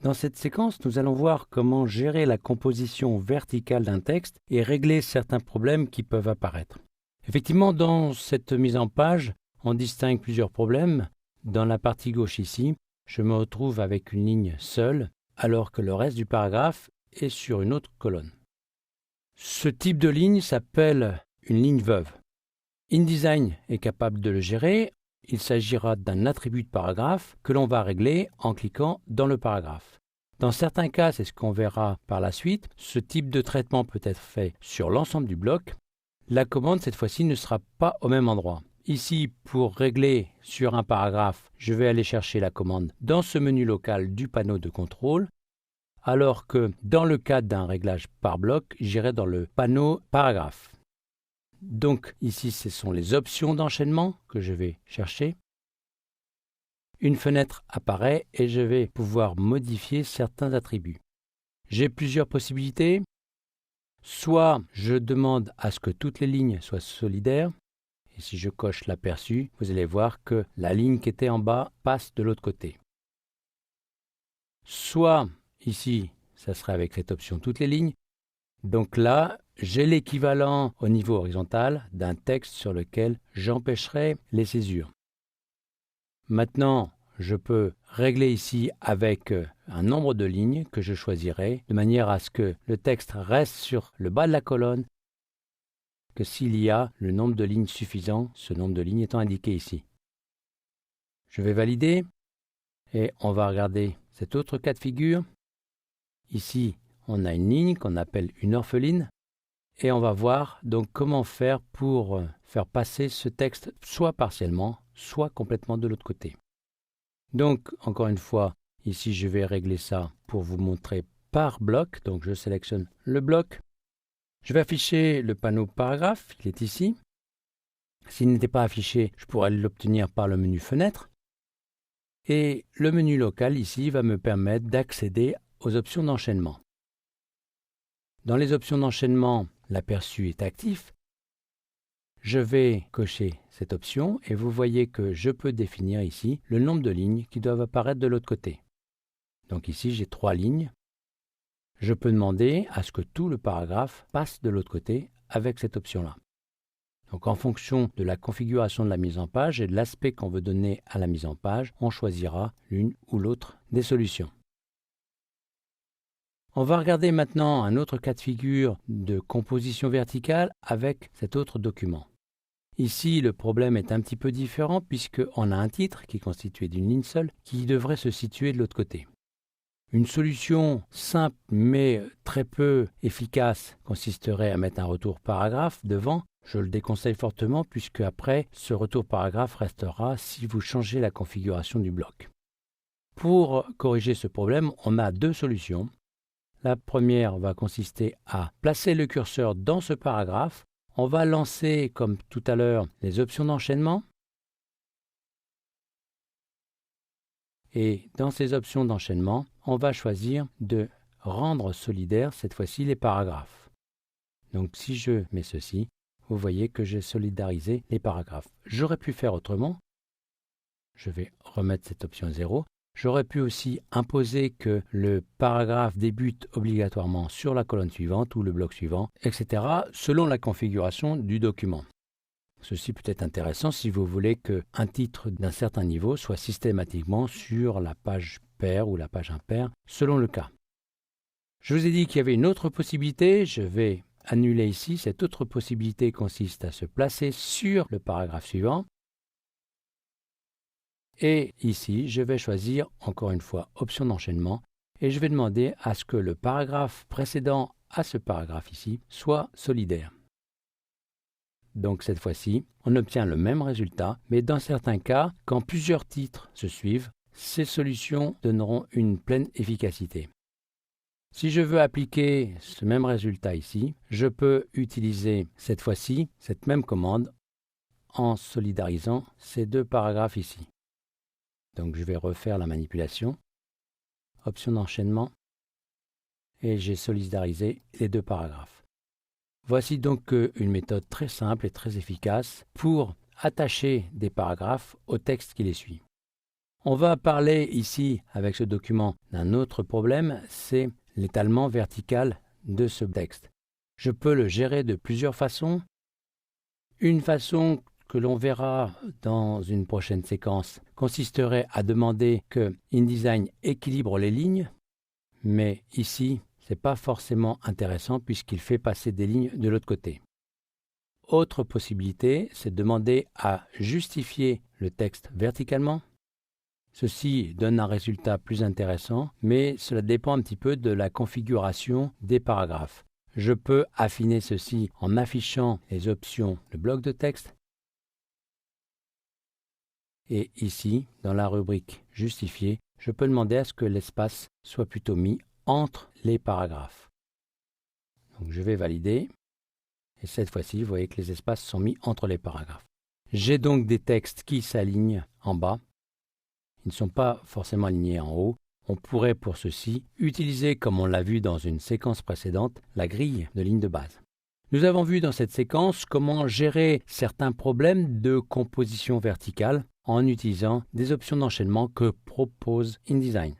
Dans cette séquence, nous allons voir comment gérer la composition verticale d'un texte et régler certains problèmes qui peuvent apparaître. Effectivement, dans cette mise en page, on distingue plusieurs problèmes. Dans la partie gauche ici, je me retrouve avec une ligne seule, alors que le reste du paragraphe est sur une autre colonne. Ce type de ligne s'appelle une ligne veuve. InDesign est capable de le gérer. Il s'agira d'un attribut de paragraphe que l'on va régler en cliquant dans le paragraphe. Dans certains cas, c'est ce qu'on verra par la suite, ce type de traitement peut être fait sur l'ensemble du bloc. La commande, cette fois-ci, ne sera pas au même endroit. Ici, pour régler sur un paragraphe, je vais aller chercher la commande dans ce menu local du panneau de contrôle, alors que dans le cas d'un réglage par bloc, j'irai dans le panneau paragraphe. Donc ici, ce sont les options d'enchaînement que je vais chercher. Une fenêtre apparaît et je vais pouvoir modifier certains attributs. J'ai plusieurs possibilités. Soit je demande à ce que toutes les lignes soient solidaires. Et si je coche l'aperçu, vous allez voir que la ligne qui était en bas passe de l'autre côté. Soit ici, ça serait avec cette option toutes les lignes. Donc là, j'ai l'équivalent au niveau horizontal d'un texte sur lequel j'empêcherai les césures. Maintenant, je peux régler ici avec un nombre de lignes que je choisirai de manière à ce que le texte reste sur le bas de la colonne, que s'il y a le nombre de lignes suffisant, ce nombre de lignes étant indiqué ici. Je vais valider et on va regarder cet autre cas de figure. Ici, on a une ligne qu'on appelle une orpheline et on va voir donc comment faire pour faire passer ce texte soit partiellement, soit complètement de l'autre côté. Donc, encore une fois, ici je vais régler ça pour vous montrer par bloc. Donc je sélectionne le bloc. Je vais afficher le panneau paragraphe, il est ici. S'il n'était pas affiché, je pourrais l'obtenir par le menu fenêtre. Et le menu local ici va me permettre d'accéder aux options d'enchaînement. Dans les options d'enchaînement, l'aperçu est actif. Je vais cocher cette option et vous voyez que je peux définir ici le nombre de lignes qui doivent apparaître de l'autre côté. Donc ici, j'ai 3 lignes. Je peux demander à ce que tout le paragraphe passe de l'autre côté avec cette option-là. Donc en fonction de la configuration de la mise en page et de l'aspect qu'on veut donner à la mise en page, on choisira l'une ou l'autre des solutions. On va regarder maintenant un autre cas de figure de composition verticale avec cet autre document. Ici, le problème est un petit peu différent puisqu'on a un titre qui est constitué d'une ligne seule qui devrait se situer de l'autre côté. Une solution simple mais très peu efficace consisterait à mettre un retour paragraphe devant. Je le déconseille fortement puisque après, ce retour paragraphe restera si vous changez la configuration du bloc. Pour corriger ce problème, on a 2 solutions. La première va consister à placer le curseur dans ce paragraphe. On va lancer, comme tout à l'heure, les options d'enchaînement. Et dans ces options d'enchaînement, on va choisir de rendre solidaires, cette fois-ci, les paragraphes. Donc si je mets ceci, vous voyez que j'ai solidarisé les paragraphes. J'aurais pu faire autrement. Je vais remettre cette option 0. J'aurais pu aussi imposer que le paragraphe débute obligatoirement sur la colonne suivante ou le bloc suivant, etc., selon la configuration du document. Ceci peut être intéressant si vous voulez qu'un titre d'un certain niveau soit systématiquement sur la page paire ou la page impaire, selon le cas. Je vous ai dit qu'il y avait une autre possibilité, je vais annuler ici. Cette autre possibilité consiste à se placer sur le paragraphe suivant. Et ici, je vais choisir, encore une fois, option d'enchaînement, et je vais demander à ce que le paragraphe précédent à ce paragraphe ici soit solidaire. Donc cette fois-ci, on obtient le même résultat, mais dans certains cas, quand plusieurs titres se suivent, ces solutions donneront une pleine efficacité. Si je veux appliquer ce même résultat ici, je peux utiliser cette fois-ci cette même commande en solidarisant ces 2 paragraphes ici. Donc je vais refaire la manipulation, option d'enchaînement, et j'ai solidarisé les 2 paragraphes. Voici donc une méthode très simple et très efficace pour attacher des paragraphes au texte qui les suit. On va parler ici, avec ce document, d'un autre problème, c'est l'étalement vertical de ce texte. Je peux le gérer de plusieurs façons. Une façon que l'on verra dans une prochaine séquence consisterait à demander que InDesign équilibre les lignes, mais ici, ce n'est pas forcément intéressant puisqu'il fait passer des lignes de l'autre côté. Autre possibilité, c'est de demander à justifier le texte verticalement. Ceci donne un résultat plus intéressant, mais cela dépend un petit peu de la configuration des paragraphes. Je peux affiner ceci en affichant les options de bloc de texte. Et ici, dans la rubrique « Justifier », je peux demander à ce que l'espace soit plutôt mis entre les paragraphes. Donc je vais valider. Et cette fois-ci, vous voyez que les espaces sont mis entre les paragraphes. J'ai donc des textes qui s'alignent en bas. Ils ne sont pas forcément alignés en haut. On pourrait pour ceci utiliser, comme on l'a vu dans une séquence précédente, la grille de ligne de base. Nous avons vu dans cette séquence comment gérer certains problèmes de composition verticale en utilisant des options d'enchaînement que propose InDesign.